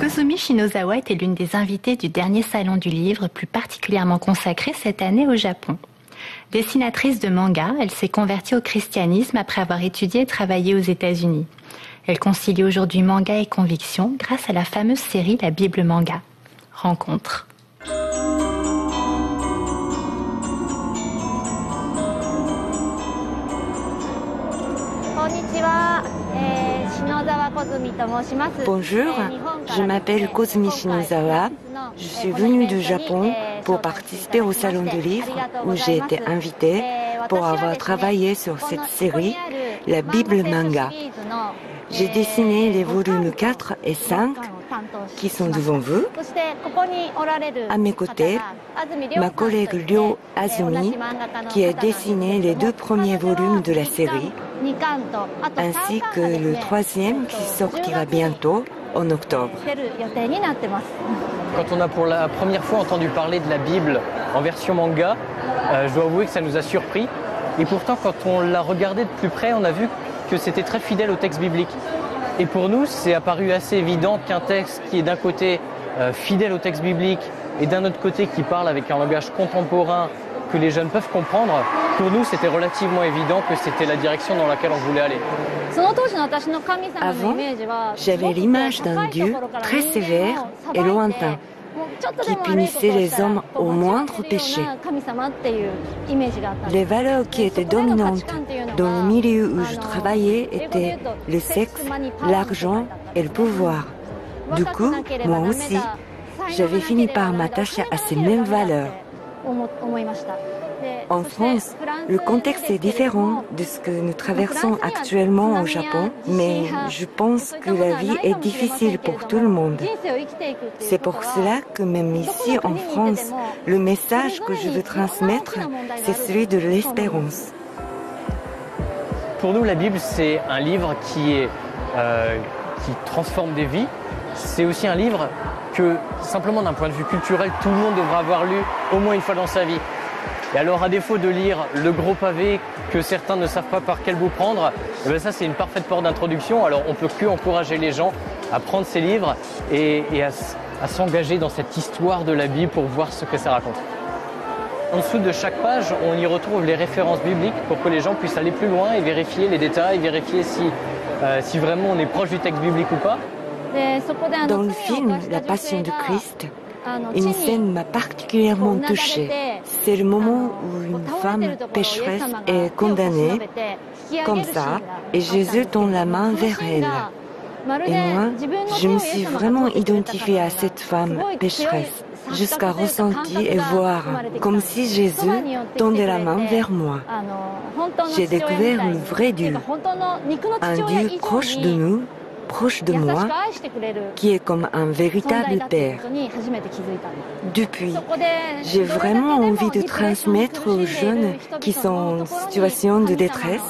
Kozumi Shinozawa était l'une des invitées du dernier salon du livre, plus particulièrement consacré cette année au Japon. Dessinatrice de manga, elle s'est convertie au christianisme après avoir étudié et travaillé aux États-Unis. Elle concilie aujourd'hui manga et conviction grâce à la fameuse série La Bible Manga. Rencontre. Bonjour, je m'appelle Kozumi Shinozawa. Je suis venue du Japon pour participer au salon du livre où j'ai été invitée pour avoir travaillé sur cette série, La Bible Manga. J'ai dessiné les volumes 4 et 5 qui sont devant vous. À mes côtés, ma collègue Ryo Azumi qui a dessiné les 2 premiers volumes de la série, ainsi que le 3e qui sortira bientôt en octobre. Quand on a pour la première fois entendu parler de la Bible en version manga, je dois avouer que ça nous a surpris. Et pourtant, quand on l'a regardé de plus près, on a vu que c'était très fidèle au texte biblique. Et pour nous, c'est apparu assez évident qu'un texte qui est d'un côté fidèle au texte biblique et d'un autre côté qui parle avec un langage contemporain que les jeunes peuvent comprendre, pour nous, c'était relativement évident que c'était la direction dans laquelle on voulait aller. Avant, j'avais l'image d'un Dieu très sévère et lointain, qui punissait les hommes au moindre péché. Les valeurs qui étaient dominantes dans le milieu où je travaillais étaient le sexe, l'argent et le pouvoir. Du coup, moi aussi, j'avais fini par m'attacher à ces mêmes valeurs. En France, le contexte est différent de ce que nous traversons actuellement au Japon, mais je pense que la vie est difficile pour tout le monde. C'est pour cela que même ici en France, le message que je veux transmettre, c'est celui de l'espérance. Pour nous, la Bible, c'est un livre qui transforme des vies. C'est aussi un livre que, simplement d'un point de vue culturel, tout le monde devra avoir lu au moins une fois dans sa vie. Et alors, à défaut de lire le gros pavé que certains ne savent pas par quel bout prendre, eh bien ça c'est une parfaite porte d'introduction. Alors on peut que encourager les gens à prendre ces livres et à s'engager dans cette histoire de la Bible pour voir ce que ça raconte. En dessous de chaque page, on y retrouve les références bibliques pour que les gens puissent aller plus loin et vérifier les détails, vérifier si vraiment on est proche du texte biblique ou pas. Dans le film La Passion du Christ, une scène m'a particulièrement touchée. C'est le moment où une femme pécheresse est condamnée, comme ça, et Jésus tend la main vers elle. Et moi, je me suis vraiment identifiée à cette femme pécheresse, jusqu'à ressentir et voir, comme si Jésus tendait la main vers moi. J'ai découvert le vrai Dieu, un Dieu proche de nous, proche de moi, qui est comme un véritable père. Depuis, j'ai vraiment envie de transmettre aux jeunes qui sont en situation de détresse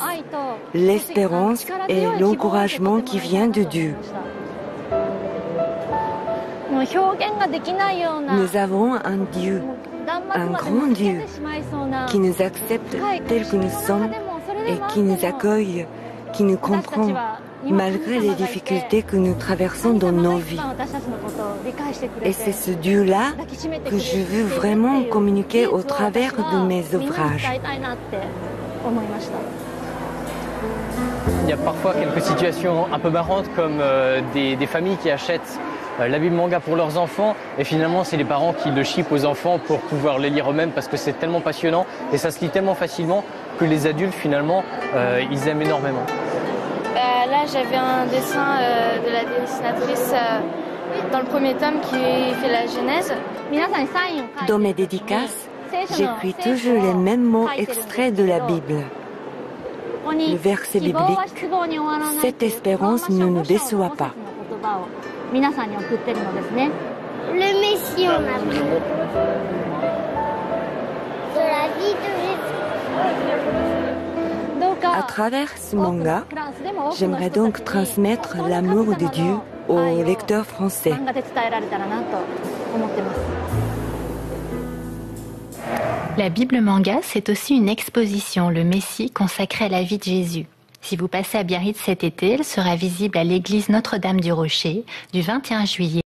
l'espérance et l'encouragement qui vient de Dieu. Nous avons un Dieu, un grand Dieu, qui nous accepte tels que nous sommes et qui nous accueille, qui nous comprend, malgré les difficultés que nous traversons dans nos vies. Et c'est ce Dieu-là que je veux vraiment communiquer au travers de mes ouvrages. Il y a parfois quelques situations un peu marrantes comme des familles qui achètent la Bible manga pour leurs enfants et finalement c'est les parents qui le chippent aux enfants pour pouvoir les lire eux-mêmes parce que c'est tellement passionnant et ça se lit tellement facilement que les adultes finalement ils aiment énormément. Là, j'avais un dessin de la dessinatrice dans le premier tome qui fait la Genèse. Dans mes dédicaces, j'écris toujours les mêmes mots extraits de la Bible. Le verset biblique, cette espérance ne nous déçoit pas. Le Messie en Afrique. De la vie de Jésus. À travers ce manga, j'aimerais donc transmettre l'amour de Dieu aux lecteurs français. La Bible Manga, c'est aussi une exposition, le Messie, consacrée à la vie de Jésus. Si vous passez à Biarritz cet été, elle sera visible à l'église Notre-Dame du Rocher du 21 juillet.